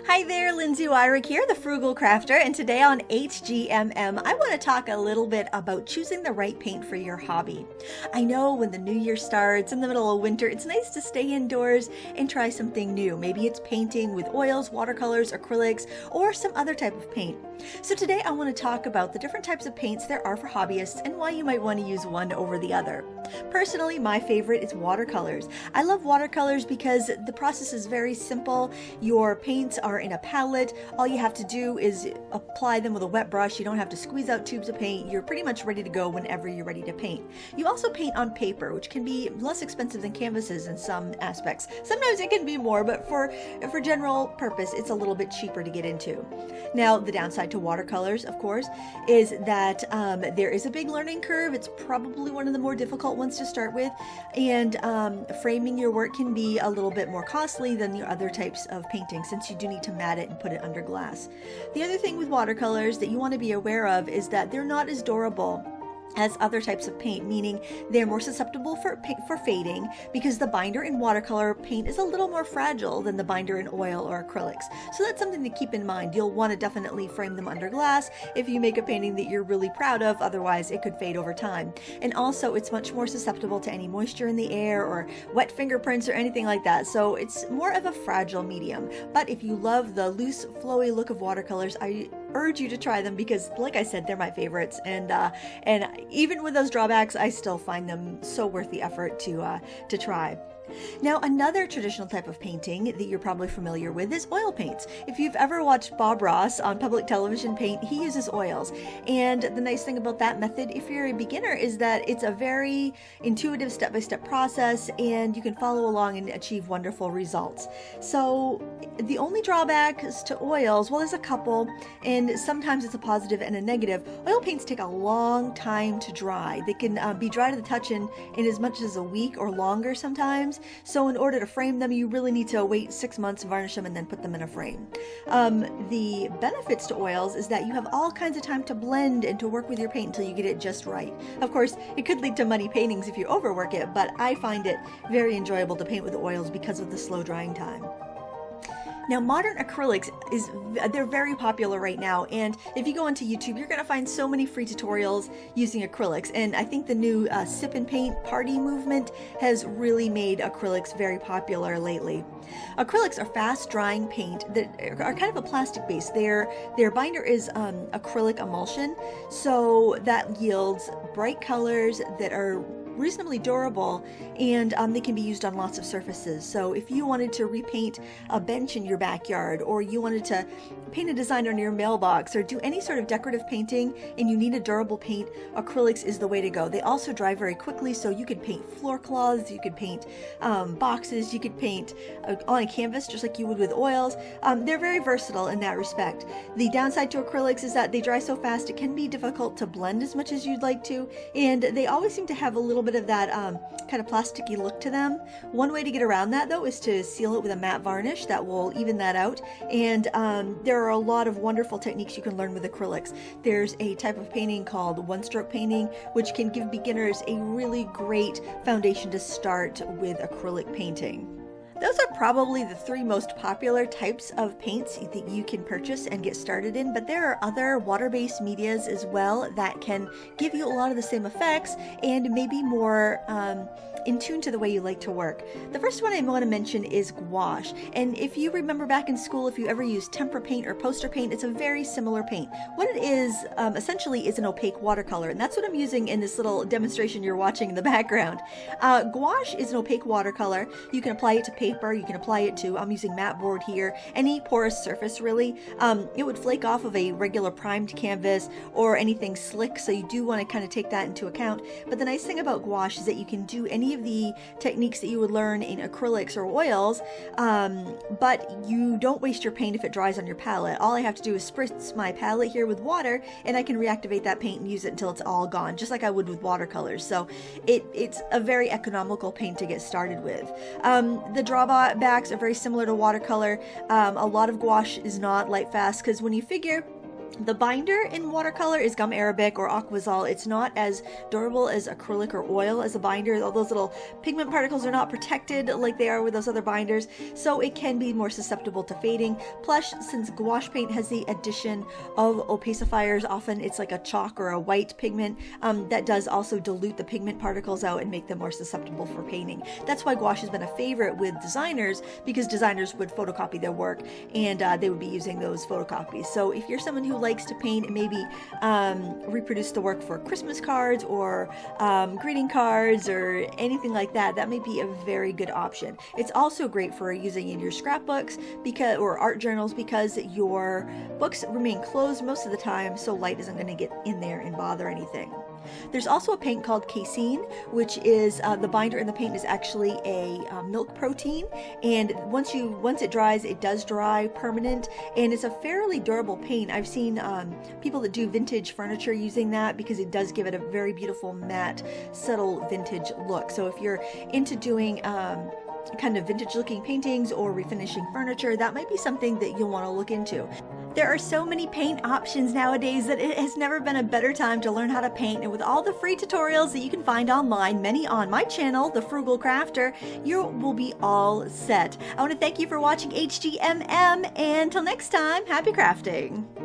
Hi there, Lindsay Wyrick here, the Frugal Crafter, and today on HGMM, I want to talk a little bit about choosing the right paint for your hobby. I know when the new year starts in the middle of winter, it's nice to stay indoors and try something new. Maybe it's painting with oils, watercolors, acrylics, or some other type of paint. So today I want to talk about the different types of paints there are for hobbyists and why you might want to use one over the other. Personally, my favorite is watercolors. I love watercolors because the process is very simple. Your paints are in a palette. All you have to do is apply them with a wet brush. You don't have to squeeze out tubes of paint. You're pretty much ready to go whenever you're ready to paint. You also paint on paper, which can be less expensive than canvases in some aspects. Sometimes it can be more, but for general purpose, it's a little bit cheaper to get into. Now, the downside to watercolors, of course, is that there is a big learning curve. It's probably one of the more difficult ones to start with, and framing your work can be a little bit more costly than the other types of painting, since you do need to mat it and put it under glass. The other thing with watercolors that you want to be aware of is that they're not as durable as other types of paint, meaning they're more susceptible for fading because the binder in watercolor paint is a little more fragile than the binder in oil or acrylics. So that's something to keep in mind. You'll want to definitely frame them under glass if you make a painting that you're really proud of, otherwise it could fade over time. And also it's much more susceptible to any moisture in the air or wet fingerprints or anything like that. So it's more of a fragile medium. But if you love the loose, flowy look of watercolors, I urge you to try them because, like I said, they're my favorites, and even with those drawbacks, I still find them so worth the effort to try. Now, another traditional type of painting that you're probably familiar with is oil paints. If you've ever watched Bob Ross on public television paint, he uses oils. And the nice thing about that method, if you're a beginner, is that it's a very intuitive step-by-step process and you can follow along and achieve wonderful results. So the only drawbacks to oils, well, there's a couple, and sometimes it's a positive and a negative. Oil paints take a long time to dry. They can be dry to the touch in as much as a week or longer sometimes. So in order to frame them, you really need to wait 6 months, varnish them, and then put them in a frame. The benefits to oils is that you have all kinds of time to blend and to work with your paint until you get it just right. Of course, it could lead to muddy paintings if you overwork it, but I find it very enjoyable to paint with oils because of the slow drying time. Now, modern acrylics, they're very popular right now, and if you go onto YouTube, you're going to find so many free tutorials using acrylics, and I think the new sip and paint party movement has really made acrylics very popular lately. Acrylics are fast-drying paint that are kind of a plastic base. Their binder is acrylic emulsion, so that yields bright colors that are reasonably durable, and they can be used on lots of surfaces. So if you wanted to repaint a bench in your backyard, or you wanted to paint a design on your mailbox, or do any sort of decorative painting and you need a durable paint, acrylics is the way to go. They also dry very quickly, so you could paint floor cloths, you could paint boxes, you could paint on a canvas just like you would with oils. They're very versatile in that respect. The downside to acrylics is that they dry so fast it can be difficult to blend as much as you'd like to, and they always seem to have a little bit of that kind of plasticky look to them. One way to get around that, though, is to seal it with a matte varnish that will even that out, and there are a lot of wonderful techniques you can learn with acrylics. There's a type of painting called one-stroke painting, which can give beginners a really great foundation to start with acrylic painting. Those are probably the three most popular types of paints that you can purchase and get started in, but there are other water-based medias as well that can give you a lot of the same effects and maybe more in tune to the way you like to work. The first one I want to mention is gouache, and if you remember back in school, if you ever used tempera paint or poster paint, it's a very similar paint. What it is essentially is an opaque watercolor, and that's what I'm using in this little demonstration you're watching in the background. Gouache is an opaque watercolor. You can apply it to paper, you can apply it to, I'm using matte board here, any porous surface really. It would flake off of a regular primed canvas or anything slick, so you do want to kind of take that into account. But the nice thing about gouache is that you can do any of the techniques that you would learn in acrylics or oils, but you don't waste your paint if it dries on your palette. All I have to do is spritz my palette here with water, and I can reactivate that paint and use it until it's all gone, just like I would with watercolors. So it's a very economical paint to get started with. The drawbacks are very similar to watercolor. A lot of gouache is not light fast, because when you figure The binder in watercolor is gum arabic or aquazol. It's not as durable as acrylic or oil as a binder. All those little pigment particles are not protected like they are with those other binders, so it can be more susceptible to fading. Plus, since gouache paint has the addition of opacifiers, often it's like a chalk or a white pigment, that does also dilute the pigment particles out and make them more susceptible for painting. That's why gouache has been a favorite with designers, because designers would photocopy their work and they would be using those photocopies. So if you're someone who likes to paint and maybe reproduce the work for Christmas cards or greeting cards or anything like that, that may be a very good option. It's also great for using in your scrapbooks or art journals, because your books remain closed most of the time, so light isn't going to get in there and bother anything. There's also a paint called Casein, which is the binder in the paint is actually a milk protein, and once it dries, it does dry permanent, and it's a fairly durable paint. I've seen people that do vintage furniture using that, because it does give it a very beautiful matte, subtle vintage look. So if you're into doing kind of vintage looking paintings or refinishing furniture, that might be something that you'll want to look into. There are so many paint options nowadays that it has never been a better time to learn how to paint, and with all the free tutorials that you can find online, many on my channel, The Frugal Crafter, you will be all set. I want to thank you for watching HGMM, and until next time, happy crafting!